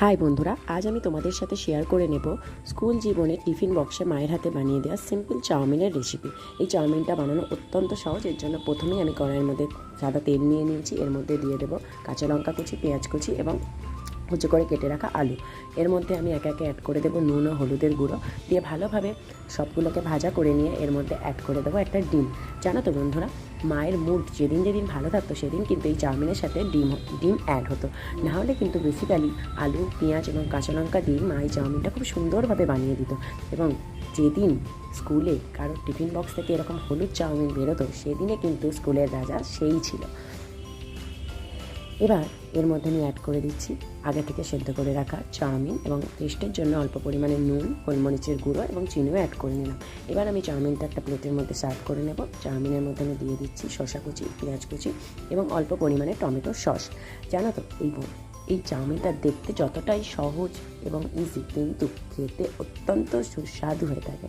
High বন্ধুরা, আজ আমি তোমাদের সাথে শেয়ার করে নেব স্কুল জীবনে টিফিন বক্সে মায়ের হাতে বানিয়ে দেওয়া সিম্পল চাউমিনের রেসিপি। এই চাউমিনটা বানানো অত্যন্ত সহজ। এর জন্য প্রথমেই আমি কড়াইয়ের মধ্যে সাদা তেল নিয়ে নিয়েছি। এর মধ্যে দিয়ে দেবো কাঁচা লঙ্কা কুচি, পেঁয়াজ কুচি এবং কুচি করে কেটে রাখা আলু। এর মধ্যে আমি একে একে অ্যাড করে দেবো নুন ও হলুদের গুঁড়ো দিয়ে ভালোভাবে সবগুলোকে ভাজা করে নিয়ে এর মধ্যে অ্যাড করে দেবো একটা ডিম। জানো তো বন্ধুরা, মায়ের মুড যেদিন যেদিন ভালো থাকতো সেদিন কিন্তু এই চাউমিনের সাথে ডিম অ্যাড হতো। নাহলে কিন্তু বেসিক্যালি আলু, পেঁয়াজ এবং কাঁচা লঙ্কা দিয়ে মা এই চাউমিনটা খুব সুন্দরভাবে বানিয়ে দিত। এবং যেদিন স্কুলে কারোর টিফিন বক্স থেকে এরকম হলুদ চাউমিন বেরোতো সেদিনে কিন্তু স্কুলের রাজা সেই ছিল। এবার এর মধ্যে আমি অ্যাড করে দিচ্ছি আগে থেকে সেদ্ধ করে রাখা চাউমিন এবং টেস্টের জন্য অল্প পরিমাণে নুন, গোলমরিচের গুঁড়ো এবং চিনিও অ্যাড করে নিলাম। এবার আমি চাউমিনটা একটা প্লেটের মধ্যে সার্ভ করে নেব। চাউমিনের মধ্যে আমি দিয়ে দিচ্ছি শসা কুচি, পেঁয়াজ কুচি এবং অল্প পরিমাণে টমেটো সস। জানো তো এই চাউমিনটা দেখতে যতটাই সহজ এবং ইজি, কিন্তু খেতে অত্যন্ত সুস্বাদু হয়ে থাকে।